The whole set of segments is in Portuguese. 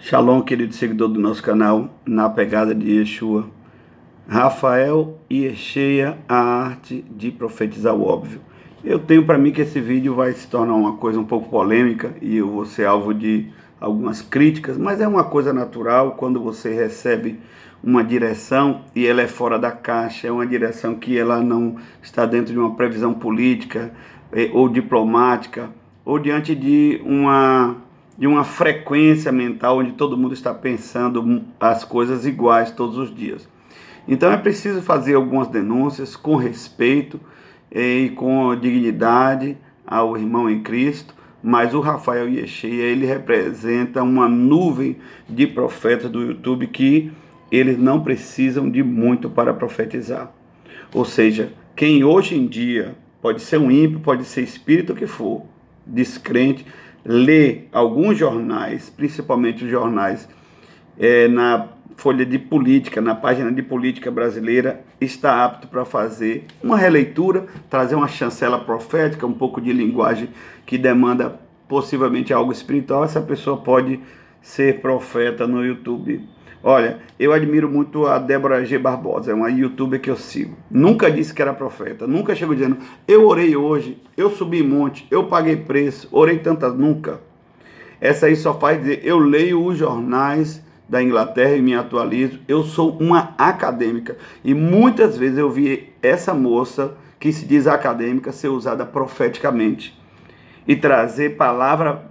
Shalom, querido seguidor do nosso canal, na pegada de Yeshua. Rafael Yeshua, a arte de profetizar o óbvio. Eu tenho para mim que esse vídeo vai se tornar uma coisa um pouco polêmica e eu vou ser alvo de algumas críticas, mas é uma coisa natural quando você recebe uma direção e ela é fora da caixa, é uma direção que ela não está dentro de uma previsão política ou diplomática, ou diante de uma frequência mental onde todo mundo está pensando as coisas iguais todos os dias. Então é preciso fazer algumas denúncias com respeito e com dignidade ao irmão em Cristo, mas o Rafael Yeshua, ele representa uma nuvem de profetas do YouTube que eles não precisam de muito para profetizar. Ou seja, quem hoje em dia pode ser um ímpio, pode ser espírito, o que for, descrente, lê alguns jornais, principalmente os jornais na folha de política, na página de política brasileira, está apto para fazer uma releitura, trazer uma chancela profética, um pouco de linguagem que demanda possivelmente algo espiritual. Essa pessoa pode ser profeta no YouTube. Olha, eu admiro muito a Débora G. Barbosa, é uma youtuber que eu sigo. Nunca disse que era profeta, nunca chegou dizendo, eu orei hoje, eu subi monte, eu paguei preço, orei tantas, nunca. Essa aí só faz dizer, eu leio os jornais da Inglaterra e me atualizo, eu sou uma acadêmica. E muitas vezes eu vi essa moça, que se diz acadêmica, ser usada profeticamente. E trazer palavra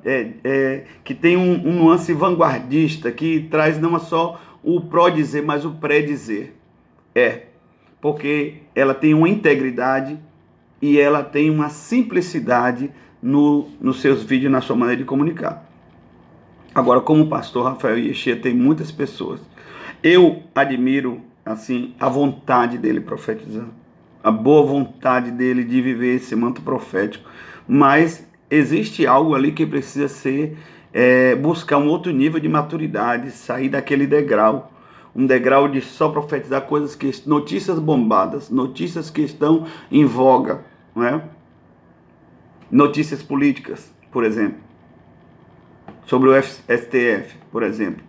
que tem um nuance vanguardista, que traz não só o pró-dizer, mas o pré-dizer. Porque ela tem uma integridade e ela tem uma simplicidade nos seus vídeos, na sua maneira de comunicar. Agora, como pastor Rafael Yeshua, tem muitas pessoas. Eu admiro, assim, a vontade dele profetizar, a boa vontade dele de viver esse manto profético. Mas existe algo ali que precisa ser, buscar um outro nível de maturidade, sair daquele degrau. Um degrau de só profetizar coisas que, notícias bombadas, notícias que estão em voga, não é? Notícias políticas, por exemplo. Sobre o STF, por exemplo.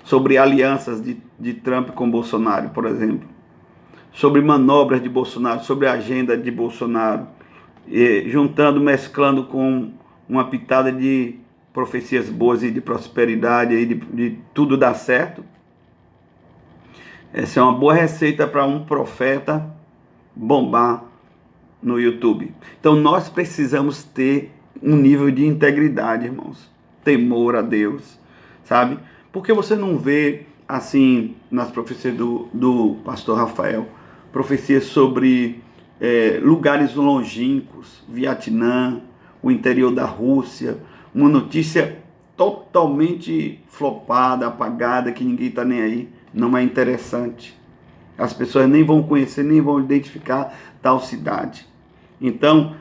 Sobre alianças de Trump com Bolsonaro, por exemplo. Sobre manobras de Bolsonaro, sobre a agenda de Bolsonaro. Juntando, mesclando com uma pitada de profecias boas e de prosperidade e de tudo dar certo. Essa é uma boa receita para um profeta bombar no YouTube. Então nós precisamos ter um nível de integridade, irmãos. Temor a Deus, sabe? Porque você não vê, assim, nas profecias do pastor Rafael, profecias sobre lugares longínquos, Vietnã, o interior da Rússia, uma notícia totalmente flopada, apagada, que ninguém está nem aí, não é interessante. As pessoas nem vão conhecer, nem vão identificar tal cidade. Então,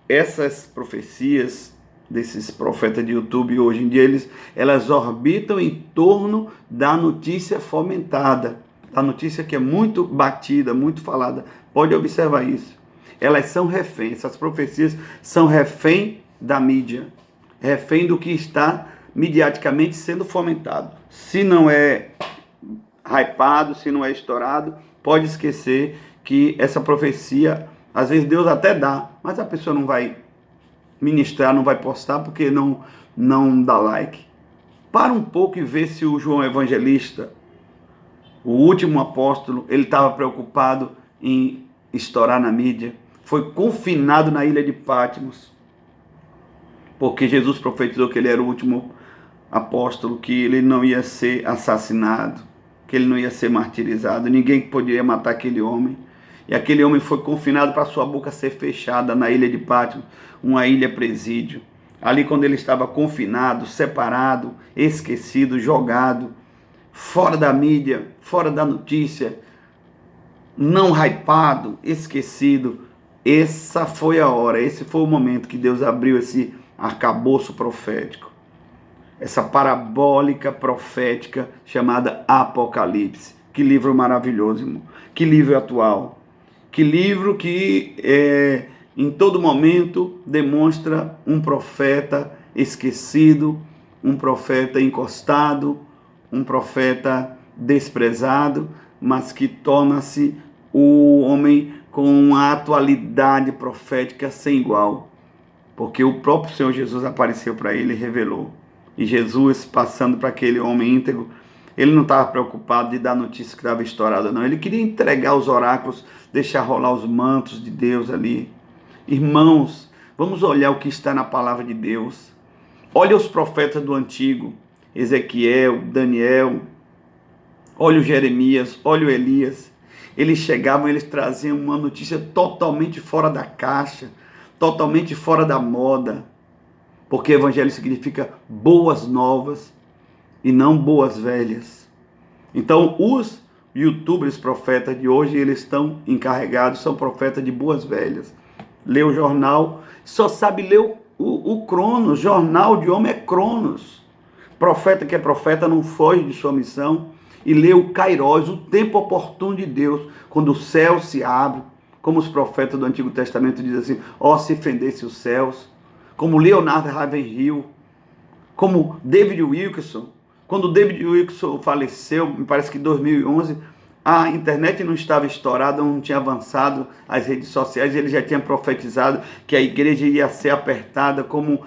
essas profecias desses profetas de YouTube hoje em dia, elas orbitam em torno da notícia fomentada, da notícia que é muito batida, muito falada. Pode observar isso. Elas são refém, essas profecias são refém da mídia, refém do que está mediaticamente sendo fomentado. Se não é hypado, se não é estourado, pode esquecer que essa profecia, às vezes Deus até dá, mas a pessoa não vai ministrar, não vai postar porque não dá like. Para um pouco e vê se o João Evangelista, o último apóstolo, ele estava preocupado em estourar na mídia. Foi confinado na ilha de Patmos, porque Jesus profetizou que ele era o último apóstolo, que ele não ia ser assassinado, que ele não ia ser martirizado, ninguém poderia matar aquele homem. E aquele homem foi confinado para sua boca ser fechada na ilha de Patmos, uma ilha presídio. Ali, quando ele estava confinado, separado, esquecido, jogado, fora da mídia, fora da notícia, não hypado, esquecido. Essa foi a hora, esse foi o momento que Deus abriu esse arcabouço profético. Essa parabólica profética chamada Apocalipse. Que livro maravilhoso, irmão. Que livro atual. Que livro que em todo momento demonstra um profeta esquecido, um profeta encostado, um profeta desprezado, mas que torna-se o homem com uma atualidade profética sem igual, porque o próprio Senhor Jesus apareceu para ele e revelou. E Jesus, passando para aquele homem íntegro, ele não estava preocupado de dar notícia que estava estourada, não. Ele queria entregar os oráculos, deixar rolar os mantos de Deus ali. Irmãos, vamos olhar o que está na palavra de Deus. Olha os profetas do antigo, Ezequiel, Daniel, olha o Jeremias, olha o Elias. Eles chegavam, eles traziam uma notícia totalmente fora da caixa, totalmente fora da moda, porque evangelho significa boas novas e não boas velhas. Então, os youtubers profetas de hoje, eles estão encarregados, são profetas de boas velhas. Lê o jornal, só sabe ler o Cronos, jornal de homem é Cronos. Profeta que é profeta não foge de sua missão e lê o Kairos, o tempo oportuno de Deus, quando o céu se abre, como os profetas do Antigo Testamento dizem assim, ó, se fendesse os céus, como Leonardo Ravenhill, como David Wilkerson. Quando David Wilkerson faleceu, me parece que em 2011, a internet não estava estourada, não tinha avançado as redes sociais, ele já tinha profetizado que a igreja ia ser apertada como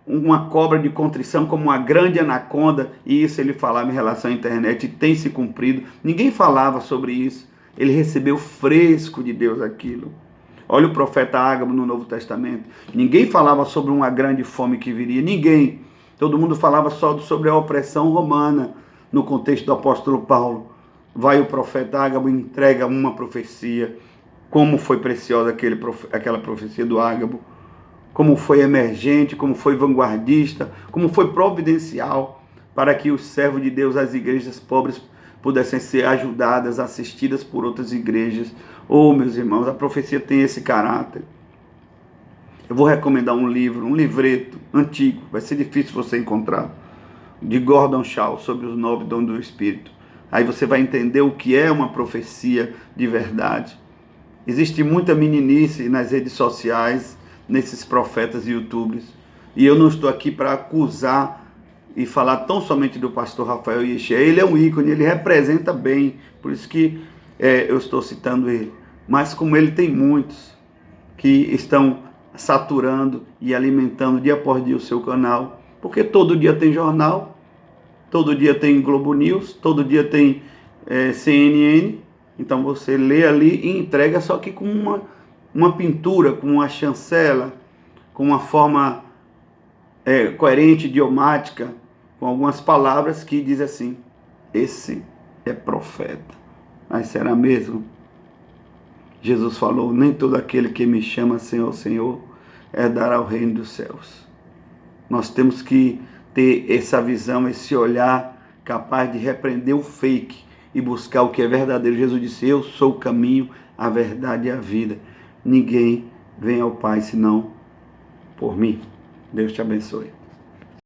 uma cobra de contrição, como uma grande anaconda, e isso ele falava em relação à internet, e tem se cumprido. Ninguém falava sobre isso, ele recebeu fresco de Deus aquilo. Olha o profeta Ágabo no Novo Testamento, ninguém falava sobre uma grande fome que viria, ninguém. Todo mundo falava só sobre a opressão romana, no contexto do apóstolo Paulo. Vai o profeta Ágabo e entrega uma profecia. Como foi preciosa aquela profecia do Ágabo. Como foi emergente, como foi vanguardista, como foi providencial para que os servos de Deus, as igrejas pobres, pudessem ser ajudadas, assistidas por outras igrejas. Oh, meus irmãos, a profecia tem esse caráter. Eu vou recomendar um livro, um livreto antigo, vai ser difícil você encontrar, de Gordon Shaw, sobre os 9 dons do Espírito. Aí você vai entender o que é uma profecia de verdade. Existe muita meninice nas redes sociais, nesses profetas e youtubers. E eu não estou aqui para acusar e falar tão somente do pastor Rafael Yeshua. Ele é um ícone, ele representa bem, por isso que eu estou citando ele. Mas como ele tem muitos que estão saturando e alimentando dia após dia o seu canal, porque todo dia tem jornal, todo dia tem Globo News, todo dia tem CNN, então você lê ali e entrega, só que com uma pintura, com uma chancela, com uma forma coerente, idiomática, com algumas palavras que diz assim, esse é profeta. Mas será mesmo? Jesus falou, nem todo aquele que me chama Senhor, Senhor, herdará o reino dos céus. Nós temos que ter essa visão, esse olhar capaz de repreender o fake e buscar o que é verdadeiro. Jesus disse, eu sou o caminho, a verdade e a vida. Ninguém vem ao Pai senão por mim. Deus te abençoe.